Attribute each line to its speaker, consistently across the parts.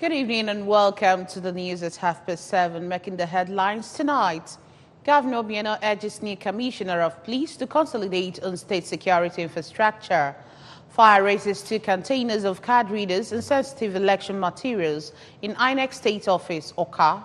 Speaker 1: Good evening and welcome to the news at 7:30, making the headlines tonight. Governor Obiano urges new Commissioner of Police to consolidate on state security infrastructure. Fire raises 2 containers of card readers and sensitive election materials in INEC State Office, Oka.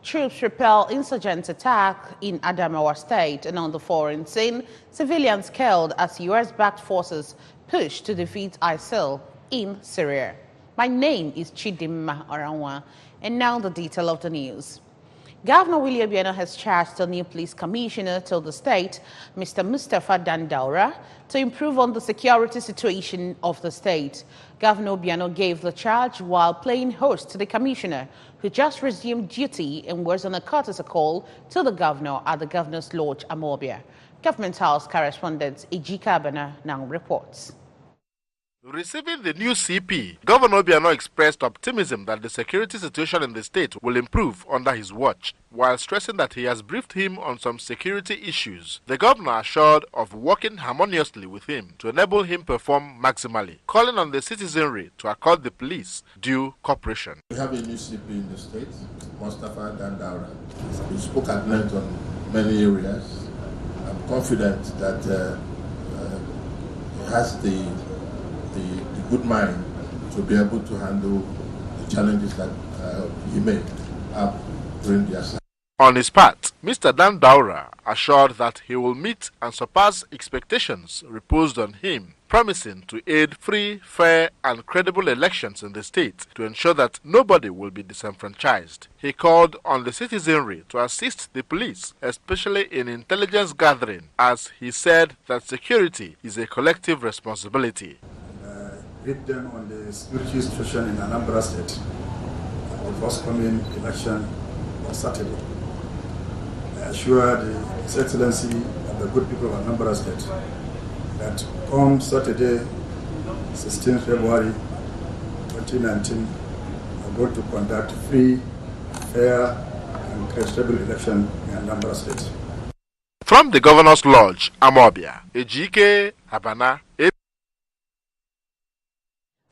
Speaker 1: Troops repel insurgent attack in Adamawa State, and on the foreign scene, civilians killed as U.S.-backed forces push to defeat ISIL in Syria. My name is Chidimma Oranwa, and now the detail of the news. Governor Willie Obiano has charged the new police commissioner to the state, Mr. Mustafa Dandaura, to improve on the security situation of the state. Governor Obiano gave the charge while playing host to the commissioner, who just resumed duty and was on a courtesy call to the governor at the Governor's Lodge, Anambra. Government House correspondent Ejika Abana now reports.
Speaker 2: Receiving the new CP, Governor Obiano expressed optimism that the security situation in the state will improve under his watch, while stressing that he has briefed him on some security issues. The governor assured of working harmoniously with him to enable him perform maximally, calling on the citizenry to accord the police due cooperation.
Speaker 3: We have a new CP in the state, Mustafa Dandaura. He spoke at length on many areas. I'm confident that he has the good mind to be able to handle the challenges that he may have during the assignment.
Speaker 2: On his part, Mr. Dandaura assured that he will meet and surpass expectations reposed on him, promising to aid free, fair and credible elections in the state to ensure that nobody will be disenfranchised. He called on the citizenry to assist the police, especially in intelligence gathering, as he said that security is a collective responsibility.
Speaker 4: Brief them on the security situation in Anambra State, the forthcoming election on Saturday. I assure His Excellency and the good people of Anambra State that come Saturday, 16 February 2019, we are going to conduct free, fair and credible election in Anambra State.
Speaker 2: From the Governor's Lodge, Anambra, Ejika Abana.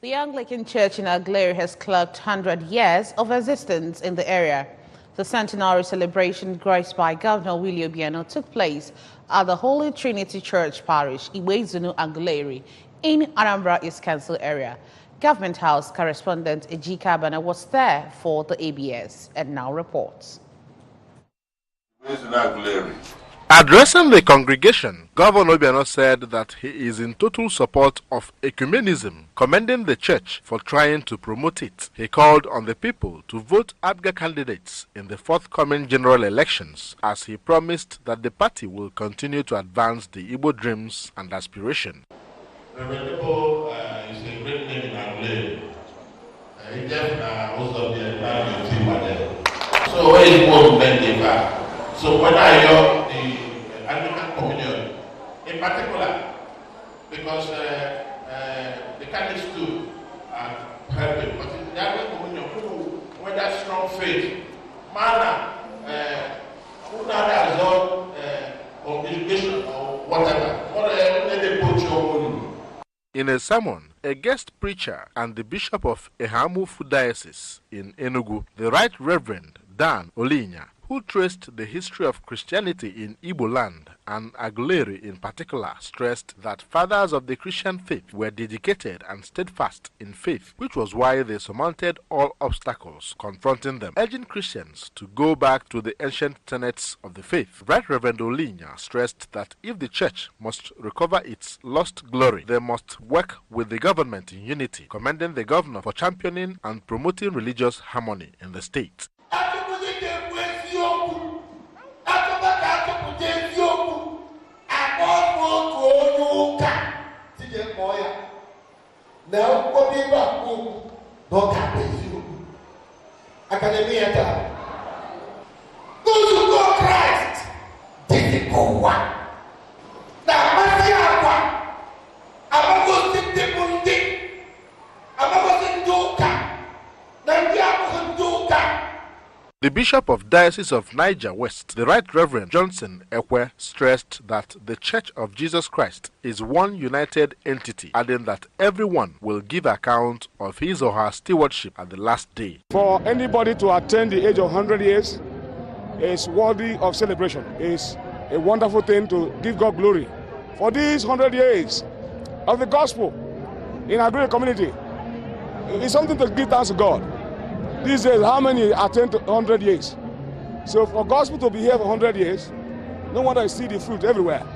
Speaker 1: The Anglican Church in Aguilera has clocked 100 years of existence in the area. The centenary celebration, graced by Governor Willie Obiano, took place at the Holy Trinity Church Parish, Iwezunu, Aguilera, in Anambra East Council area. Government House correspondent Ejika Abana was there for the ABS and now reports.
Speaker 2: Addressing the congregation, Governor Obiano said that he is in total support of ecumenism, commending the church for trying to promote it. He called on the people to vote ABGA candidates in the forthcoming general elections, as he promised that the party will continue to advance the Igbo dreams and aspiration.
Speaker 5: Reverend Igbo is a great name in Aguilera. He just most of the entire team are there. So where is more men they are? So when I hear the Anglican Communion, in particular, because the Catholics too are helping, but in the Anglican Communion, with that strong faith, manner, who not has or education or whatever they put your.
Speaker 2: In a sermon, a guest preacher and the Bishop of Ehamufu Diocese in Enugu, the Right Reverend Dan Olinya, who traced the history of Christianity in Igbo land and Aguilera in particular, stressed that fathers of the Christian faith were dedicated and steadfast in faith, which was why they surmounted all obstacles confronting them, urging Christians to go back to the ancient tenets of the faith. Right Reverend Olinya stressed that if the church must recover its lost glory, they must work with the government in unity, commending the governor for championing and promoting religious harmony in the state.
Speaker 6: Christ,
Speaker 2: The Bishop of Diocese of Niger West, the Right Reverend Johnson Ekwe, stressed that the Church of Jesus Christ is one united entity, adding that everyone will give account of his or her stewardship at the last day.
Speaker 6: For anybody to attain the age of 100 years is worthy of celebration. It's a wonderful thing to give God glory. For these 100 years of the gospel in our great community, it's something to give thanks to God. These days, how many attain to 100 years? So for gospel to be here for 100 years, no wonder I see the fruit everywhere.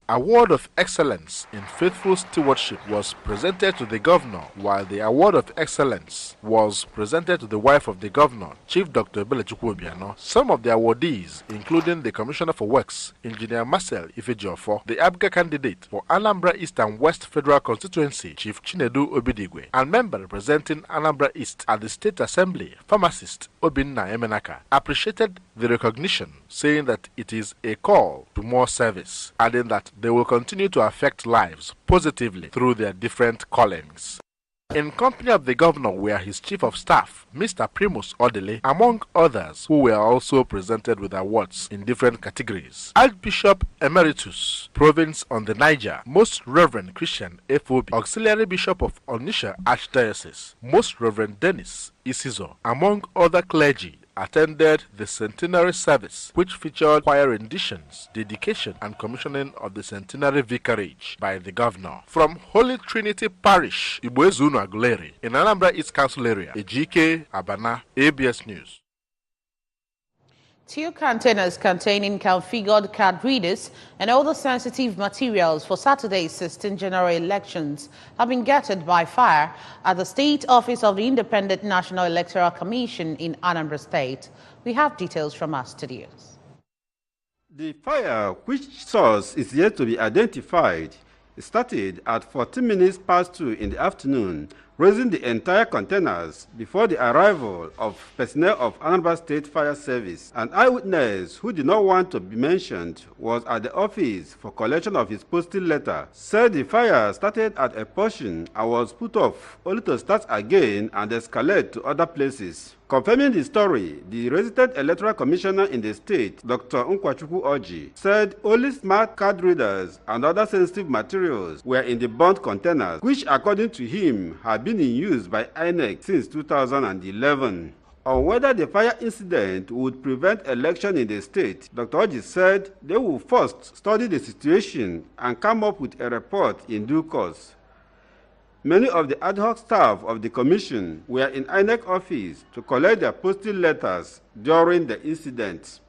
Speaker 2: Award of Excellence in Faithful Stewardship was presented to the governor, while the Award of Excellence was presented to the wife of the governor, Chief Dr. Belechukwu Obiano. Some of the awardees, including the Commissioner for Works, Engineer Marcel Ifejiofo, the ABGA candidate for Anambra East and West Federal Constituency, Chief Chinedu Obidigwe, and member representing Anambra East at the State Assembly, pharmacist Obinna Emenaka, appreciated the recognition, saying that it is a call to more service, adding that they will continue to affect lives positively through their different callings. In company of the governor were his chief of staff, Mr. Primus Odele, among others who were also presented with awards in different categories. Archbishop Emeritus, Province on the Niger, Most Reverend Christian F.O.B., Auxiliary Bishop of Onitsha Archdiocese, Most Reverend Dennis Isizo, among other clergy, attended the Centenary service, which featured choir renditions, dedication, and commissioning of the Centenary Vicarage by the governor. From Holy Trinity Parish, Ibuezunu Aguleri, in Anambra East Council area, Ejike Abana, ABS News.
Speaker 1: 2 containers containing configured card readers and other sensitive materials for Saturday's 16th general elections have been gutted by fire at the State Office of the Independent National Electoral Commission in Anambra State. We have details from our studios.
Speaker 7: The fire, which source is yet to be identified, started at 14 minutes past 2 in the afternoon, raising the entire containers before the arrival of personnel of Anambra State Fire Service. An eyewitness who did not want to be mentioned was at the office for collection of his postal letter, said the fire started at a portion and was put off, only to start again and escalate to other places. Confirming the story, the resident electoral commissioner in the state, Dr. Unkwachukwu Oji, said only smart card readers and other sensitive materials were in the burnt containers, which according to him had been in use by INEC since 2011. On whether the fire incident would prevent election in the state, Dr. Oji said they will first study the situation and come up with a report in due course. Many of the ad hoc staff of the commission were in INEC office to collect their postal letters during the incident.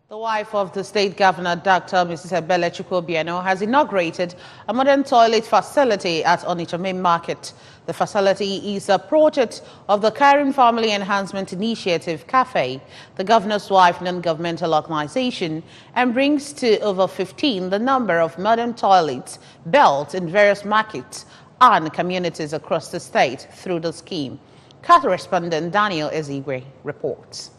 Speaker 1: The wife of the state governor, Dr. Mrs. Belechukwu Obiano, has inaugurated a modern toilet facility at Onitsha Main Market. The facility is a project of the Karen Family Enhancement Initiative, CAFE, the governor's wife non-governmental organization, and brings to over 15 the number of modern toilets built in various markets and communities across the state through the scheme. Correspondent Daniel Ezigwe reports.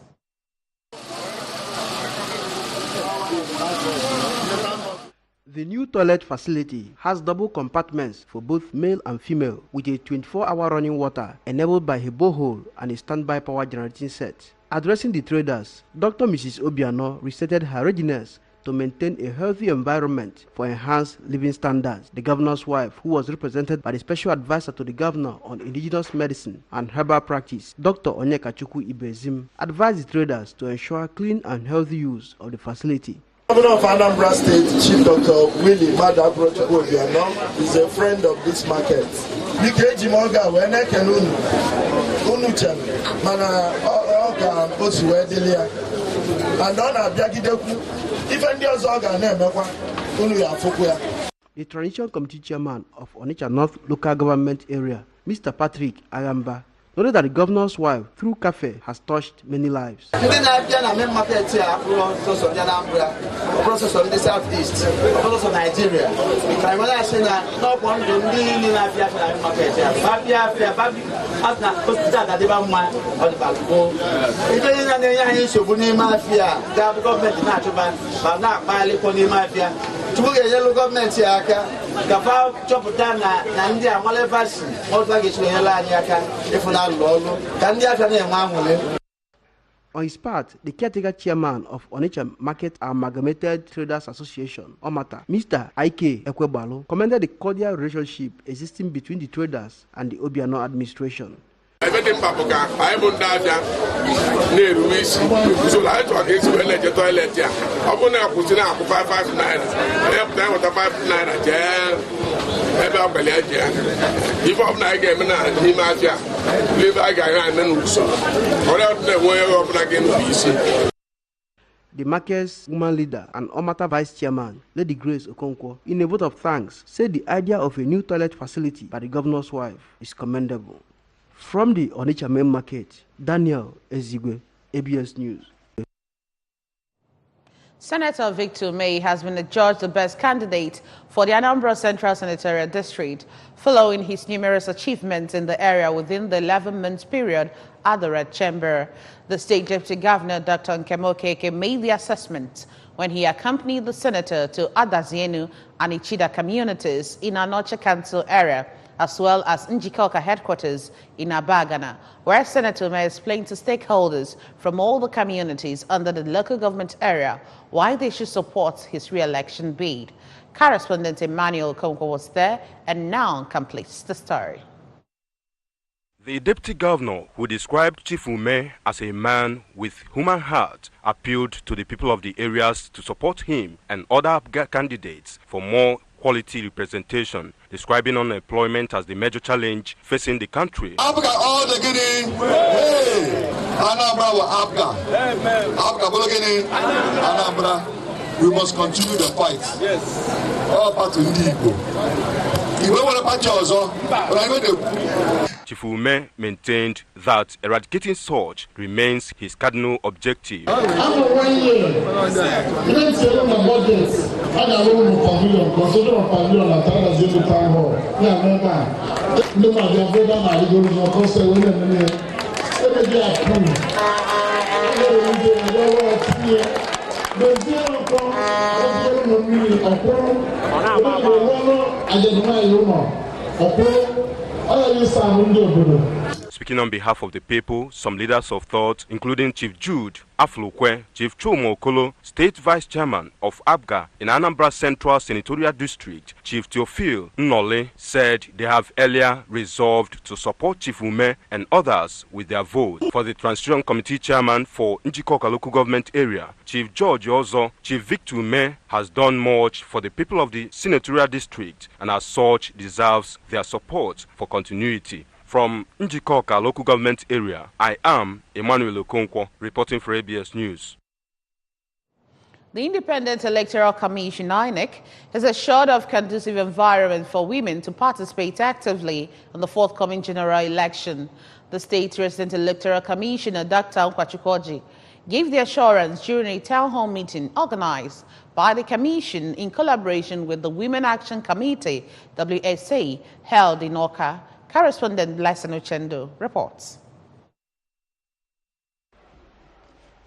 Speaker 8: The new toilet facility has double compartments for both male and female, with a 24-hour running water enabled by a borehole and a standby power generating set. Addressing the traders, Dr. Mrs. Obiano restated her readiness to maintain a healthy environment for enhanced living standards. The governor's wife, who was represented by the special advisor to the governor on indigenous medicine and herbal practice, Dr. Onyekachukwu Ibezim, advised the traders to ensure clean and healthy use of the facility.
Speaker 9: Governor of Anambra State, Chief Dr. Willie Madabro Obiano, is a friend of this market. Nikeji Moga, when I can Unuchan, Mana Oga, Osuedelia, and on a Biagideku, even the Oga Nemekwa, Unuya Fukuya.
Speaker 8: The Transition Committee Chairman of Onitsha North Local Government Area, Mr. Patrick Anambra, noted that the governor's wife, through CAFE, has touched many lives.
Speaker 10: Process of the Southeast, process of Nigeria. I want to say that no one will really not market. After hospital that they want on the backbone. It is not a mafia. The government is not but not by the mafia. To get yellow government here, kafa chọpụta na ndị a nwale vaccine ọzọ ga-esi enyere anyị aka ịfụ na alụ ọrụ ka ndị afịa na-enwe anwụle.
Speaker 8: On his part, the caretaker chairman of Onitsha Market Amalgamated Traders Association, Omata, Mr. Ike Ekwebalo, commended the cordial relationship existing between the traders and the Obiano administration.
Speaker 11: Everything papuka, I won't die. Near Luis, so I talk is well at the toilet. I'm going to put in up 5 naira. I have time with a 5 naira jail. Ever Belagia. If I'm not getting a Himaja, live like I am and so. Or else the way of again BC.
Speaker 8: The market's woman leader and Omata vice chairman, Lady Grace Okonkwo, in a vote of thanks, said the idea of a new toilet facility by the governor's wife is commendable. From the Onitsha main market, Daniel Ezigwe, ABS News.
Speaker 1: Senator Victor May has been adjudged the best candidate for the Anambra Central Senatorial District, following his numerous achievements in the area within the 11-month period at the Red Chamber. The State Deputy Governor, Dr. Nkemokeke, made the assessment when he accompanied the senator to Adazienu and Ichida communities in Anocha Council area, as well as Njikoka headquarters in Abagana, where Senator May explained to stakeholders from all the communities under the local government area why they should support his re-election bid. Correspondent Emmanuel Konko was there and now completes the story.
Speaker 12: The deputy governor, who described Chief Ume as a man with human heart, appealed to the people of the areas to support him and other candidates for more quality representation, describing unemployment as the major challenge facing the country.
Speaker 13: Africa, all the Guinea, hey, Anambra, Africa, Africa, Anambra, we must continue the fight. Yes. All part of the
Speaker 12: Chief Ume maintained that eradicating such remains his cardinal objective. Speaking on behalf of the people, some leaders of thought, including Chief Jude Aflukwe, Chief Chumo Okolo, State Vice Chairman of ABGA in Anambra Central Senatorial District, Chief Theophile Nnole, said they have earlier resolved to support Chief Ume and others with their vote. For the Transition Committee Chairman for Njikoka Local Government Area, Chief George Ozo, Chief Victor Ume has done much for the people of the Senatorial District and as such deserves their support for continuity. From Njikoka Local Government Area, I am Emmanuel Okonkwo, reporting for ABS News.
Speaker 1: The Independent Electoral Commission, INEC, has assured of conducive environment for women to participate actively in the forthcoming general election. The State Resident Electoral Commissioner, Dr. Nkwachukwoji, gave the assurance during a town hall meeting organized by the Commission in collaboration with the Women Action Committee, WSA, held in Oka. Correspondent Blessing Uchendo reports.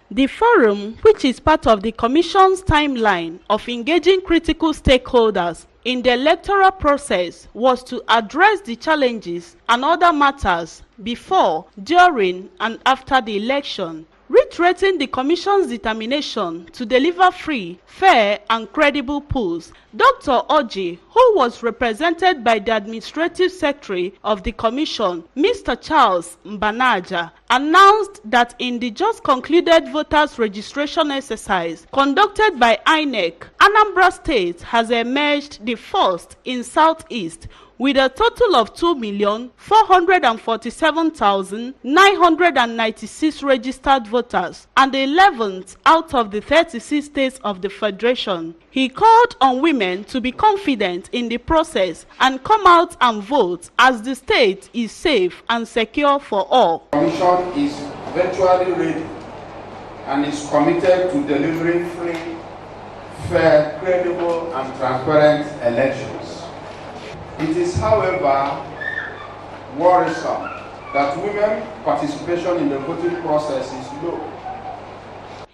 Speaker 14: The forum, which is part of the Commission's timeline of engaging critical stakeholders in the electoral process, was to address the challenges and other matters before, during, and after the election, reiterating the Commission's determination to deliver free, fair, and credible polls. Dr. Oji, who was represented by the Administrative Secretary of the Commission, Mr. Charles Mbanaja, announced that in the just concluded voters registration exercise conducted by INEC, Anambra State has emerged the first in Southeast with a total of 2,447,996 registered voters and the 11th out of the 36 states of the Federation. He called on women to be confident in the process and come out and vote as the state is safe and secure for all.
Speaker 15: The Commission is virtually ready and is committed to delivering free, fair, credible, and transparent elections. It is, however, worrisome that women's participation in the voting process is low.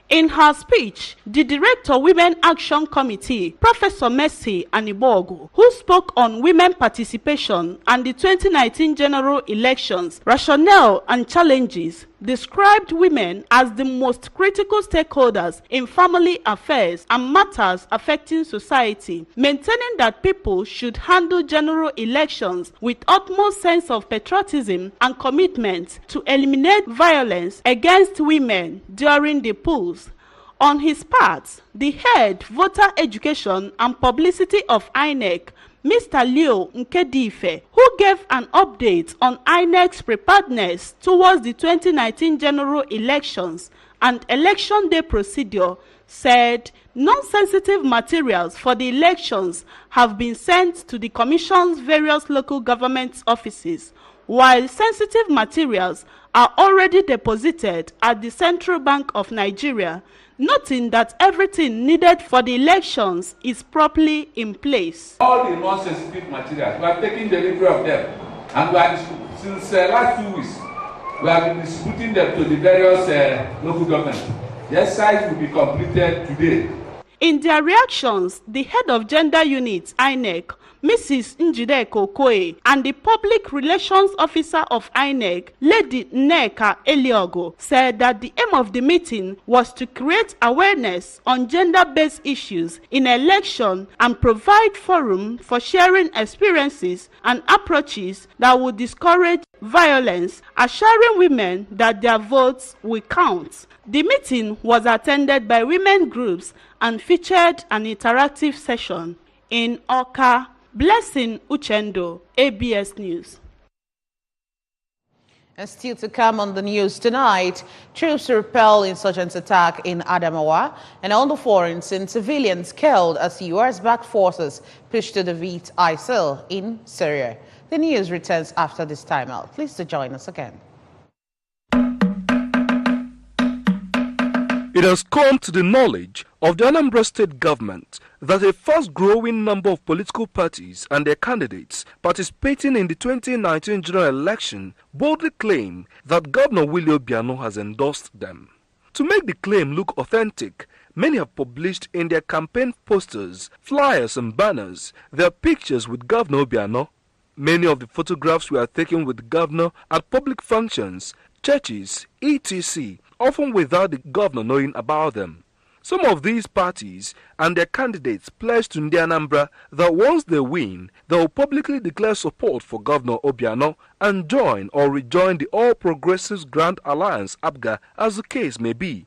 Speaker 14: In her speech, the Director Women Action Committee, Professor Mercy Anibogu, who spoke on women participation and the 2019 general elections, rationale and challenges, described women as the most critical stakeholders in family affairs and matters affecting society, maintaining that people should handle general elections with utmost sense of patriotism and commitment to eliminate violence against women during the polls. On his part, the head voter education and publicity of INEC, Mr. Leo Nkedife, who gave an update on INEC's preparedness towards the 2019 general elections and election day procedure, said non-sensitive materials for the elections have been sent to the Commission's various local government offices, while sensitive materials are already deposited at the Central Bank of Nigeria, noting that everything needed for the elections is properly in place.
Speaker 16: All the non-sensitive materials, we are taking delivery of them, and we are, since last 2 weeks, we have been distributing them to the various local governments. The exercise will be completed today.
Speaker 14: In their reactions, the head of gender unit, INEC, Mrs. Njideko Okoye, and the public relations officer of INEC, Lady Nneka Eliogo, said that the aim of the meeting was to create awareness on gender-based issues in election and provide forum for sharing experiences and approaches that would discourage violence, assuring women that their votes will count. The meeting was attended by women groups and featured an interactive session. In Oka, Blessing Uchendo, ABS News.
Speaker 1: And still to come on the news tonight, troops repel insurgent attack in Adamawa, and on the foreign scene, civilians killed as U.S.-backed forces push to defeat ISIL in Syria. The news returns after this timeout. Please to join us again.
Speaker 12: It has come to the knowledge of the Anambra state government that a fast-growing number of political parties and their candidates participating in the 2019 general election boldly claim that Governor Willie Obiano has endorsed them. To make the claim look authentic, many have published in their campaign posters, flyers and banners their pictures with Governor Obiano. Many of the photographs were taken with the governor at public functions, churches, etc., often without the governor knowing about them. Some of these parties and their candidates pledged to the Anambra that once they win, they will publicly declare support for Governor Obiano and join or rejoin the All Progressives Grand Alliance (APGA) as the case may be.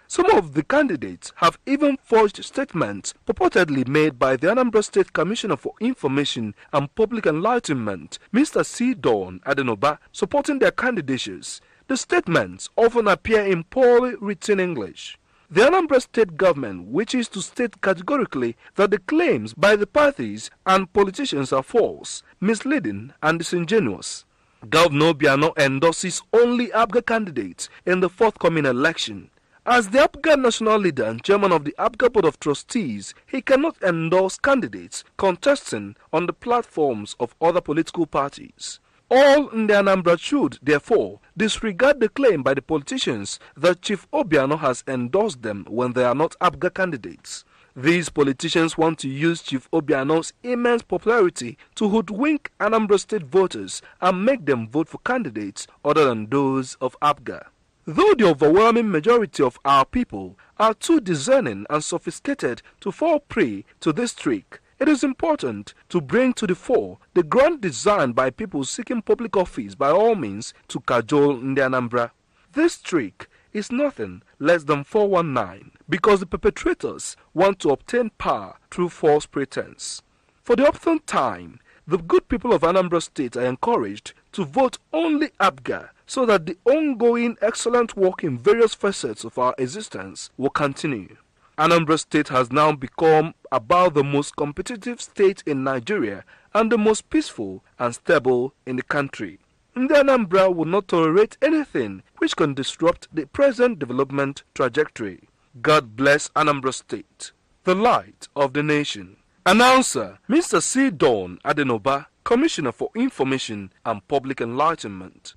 Speaker 12: Some of the candidates have even forged statements purportedly made by the Anambra State Commissioner for Information and Public Enlightenment, Mr. C. Dawn Adenoba, supporting their candidatures. The statements often appear in poorly written English. The Anambra state government wishes to state categorically that the claims by the parties and politicians are false, misleading and disingenuous. Governor Obiano endorses only APGA candidates in the forthcoming election. As the APGA national leader and chairman of the APGA Board of Trustees, he cannot endorse candidates contesting on the platforms of other political parties. All in the Anambra should, therefore, disregard the claim by the politicians that Chief Obiano has endorsed them when they are not APGA candidates. These politicians want to use Chief Obiano's immense popularity to hoodwink Anambra state voters and make them vote for candidates other than those of APGA. Though the overwhelming majority of our people are too discerning and sophisticated to fall prey to this trick, it is important to bring to the fore the grand design by people seeking public office by all means to cajole in the Anambra. This trick is nothing less than 419 because the perpetrators want to obtain power through false pretense. For the upfront time, the good people of Anambra State are encouraged to vote only APGA so that the ongoing excellent work in various facets of our existence will continue. Anambra State has now become about the most competitive state in Nigeria and the most peaceful and stable in the country. The Anambra will not tolerate anything which can disrupt the present development trajectory. God bless Anambra State, the light of the nation. Announcer Mr. C. Dawn Adenoba, Commissioner for Information and Public Enlightenment.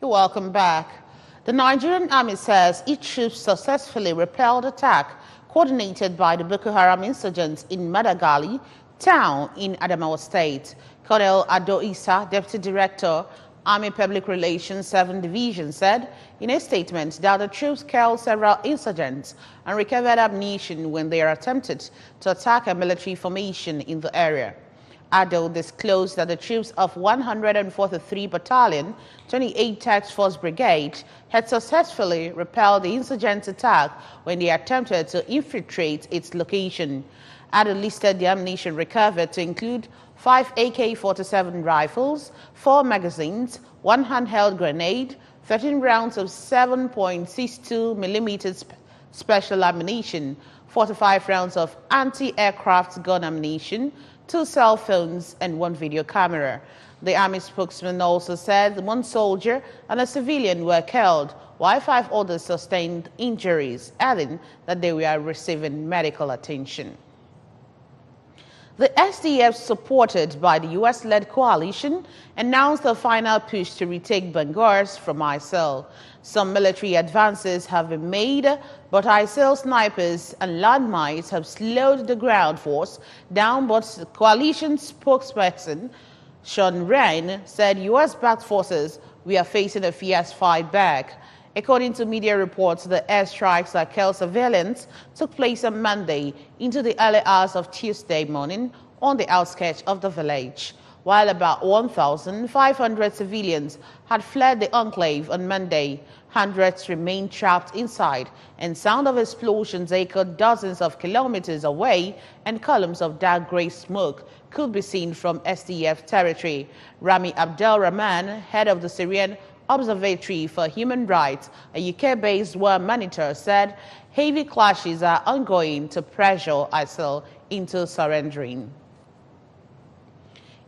Speaker 1: Welcome back. The Nigerian army says its troops successfully repelled attack coordinated by the Boko Haram insurgents in Madagali town in Adamawa State. Colonel Ado Isa, Deputy Director, Army Public Relations 7th Division, said in a statement that the troops killed several insurgents and recovered ammunition when they attempted to attack a military formation in the area. Ado disclosed that the troops of 143 Battalion, 28 Task Force Brigade had successfully repelled the insurgent attack when they attempted to infiltrate its location. Ado listed the ammunition recovered to include 5 AK-47 rifles, 4 magazines, 1 handheld grenade, 13 rounds of 7.62 millimeters special ammunition, 45 rounds of anti-aircraft gun ammunition, 2 cell phones, and 1 video camera. The army spokesman also said 1 soldier and a civilian were killed, while 5 others sustained injuries, adding that they were receiving medical attention. The SDF, supported by the U.S.-led coalition, announced a final push to retake Bangors from ISIL. Some military advances have been made, but ISIL snipers and landmines have slowed the ground force down, but the coalition spokesperson Sean Ryan said U.S.-backed forces were facing a fierce fight back. According to media reports, the airstrikes that killed civilians took place on Monday into the early hours of Tuesday morning on the outskirts of the village. While about 1,500 civilians had fled the enclave on Monday, hundreds remained trapped inside, and sound of explosions echoed dozens of kilometers away, and columns of dark gray smoke could be seen from SDF territory. Rami Abdel Rahman, head of the Syrian Observatory for Human Rights, a UK-based war monitor, said heavy clashes are ongoing to pressure ISIL into surrendering.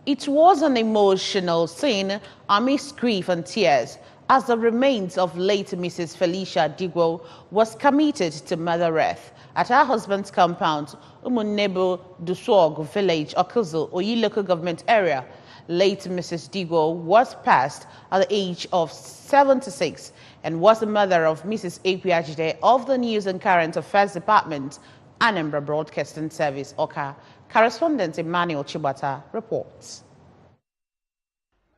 Speaker 1: It was an emotional scene amidst grief and tears as the remains of late Mrs. Felicia Digwo was committed to Mother Earth at her husband's compound, Umunebo Dusuog village, Okuzu, Oyi local government area. Late Mrs. Digwo was passed at the age of 76 and was the mother of Mrs. Epiajide of the News and Current Affairs Department, Anambra Broadcasting Service, Oka. Correspondent Emmanuel Chibata reports.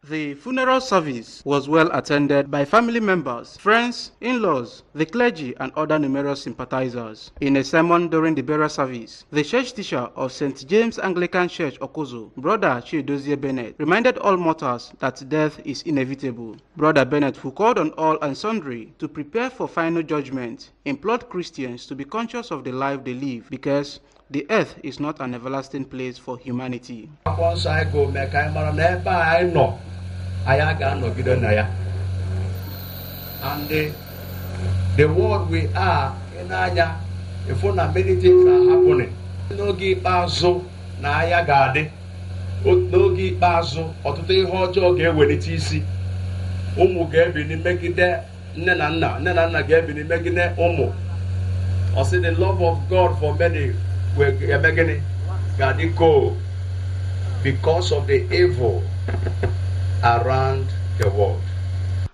Speaker 8: The funeral service was well attended by family members, friends, in-laws, the clergy, and other numerous sympathizers. In a sermon during the burial service, the church teacher of St. James Anglican Church, Okuzu, Brother Chidozie Bennett, reminded all mortals that death is inevitable. Brother Bennett, who called on all and sundry to prepare for final judgment, implored Christians to be conscious of the life they live, because the earth is not an everlasting place for humanity.
Speaker 17: And the world we are in Anya, if many things are happening. No give bazo na aya gade. No give bazo or to take hojo get when it is. Get bini megide nena get bini megide omo. I say the love of God for many will begin gadi go because of the evil around the world.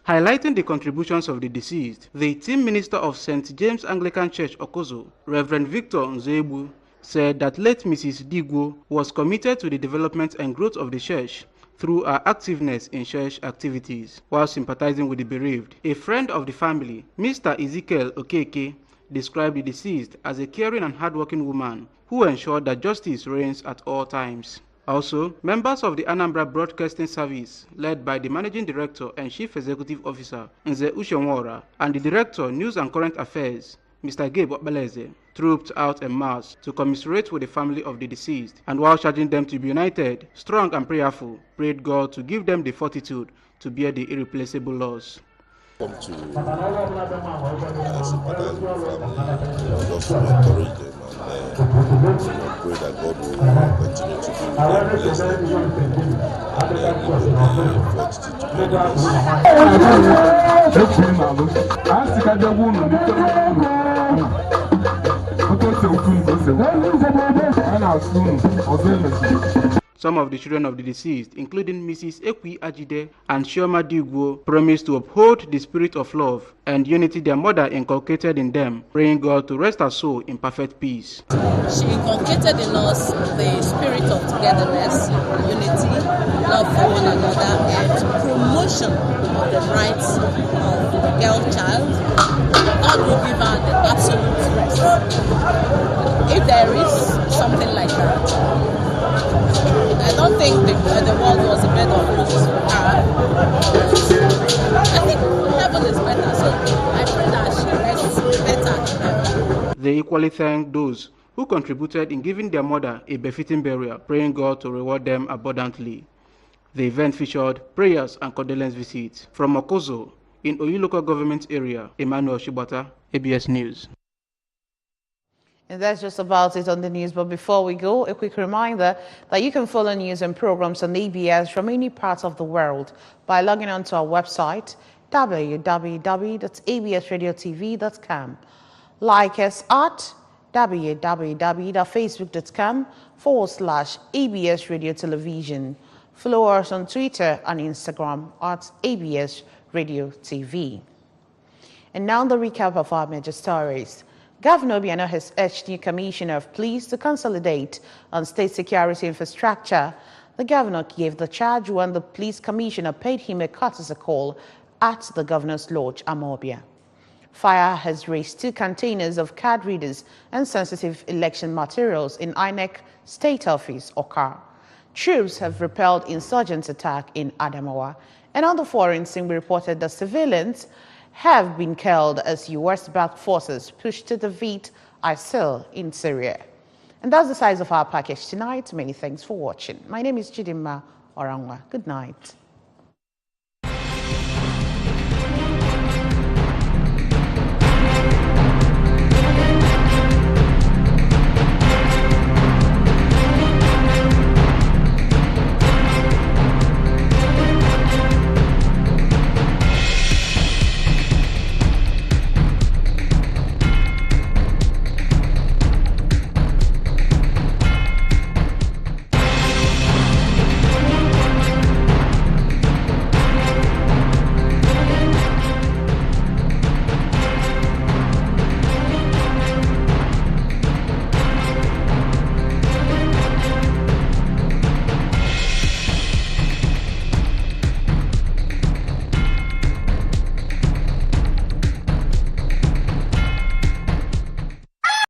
Speaker 8: Highlighting the contributions of the deceased, the team minister of St. James Anglican Church, Okuzu, Reverend Victor Nzebu, said that late Mrs. Digwo was committed to the development and growth of the church through her activeness in church activities. While sympathizing with the bereaved, a friend of the family, Mr. Ezekiel Okeke, described the deceased as a caring and hardworking woman who ensured that justice reigns at all times. Also, members of the Anambra Broadcasting Service, led by the Managing Director and Chief Executive Officer, Nze Ushonwora, and the Director, News and Current Affairs, Mr. Gabe Obeleze, trooped out en masse to commiserate with the family of the deceased, and while charging them to be united, strong and prayerful, prayed God to give them the fortitude to bear the irreplaceable loss.
Speaker 18: Come to sympathize with the family, just to encourage them and pray that God will continue to be bless them and give them the fortitude to bear the loss.
Speaker 8: Some of the children of the deceased, including Mrs. Ekwi Ajide and Shioma Digwo, promised to uphold the spirit of love and unity their mother inculcated in them, praying God to rest her soul in perfect peace.
Speaker 19: She inculcated in us the spirit of togetherness, unity, love for one another, and promotion of the rights of the girl child. God will give her the absolute rest. If there is something like that, I don't think the world was a bed of roses for her. I think heaven is better, so I pray that she rests better in heaven.
Speaker 8: They equally thank those who contributed in giving their mother a befitting burial, praying God to reward them abundantly. The event featured prayers and condolence visits. From Okozo, in Oyi local government area, Emmanuel Shibata, ABS News.
Speaker 1: And that's just about it on the news. But before we go, a quick reminder that you can follow news and programs on ABS from any part of the world by logging on to our website, www.absradiotv.com. Like us at www.facebook.com/ABS Radio Television. Follow us on Twitter and Instagram at ABS Radio TV. And now the recap of our major stories. Governor Obiano has urged new Commissioner of Police to consolidate on state security infrastructure. The governor gave the charge when the police commissioner paid him a courtesy call at the governor's lodge, Amobia. Fire has raised 2 containers of card readers and sensitive election materials in INEC State Office, Okar. Troops have repelled insurgent attack in Adamawa. And on the foreign scene, we reported that civilians have been killed as US-backed forces push to defeat ISIL in Syria. And that's the size of our package tonight. Many thanks for watching. My name is Chidimma Orangwa. Good night.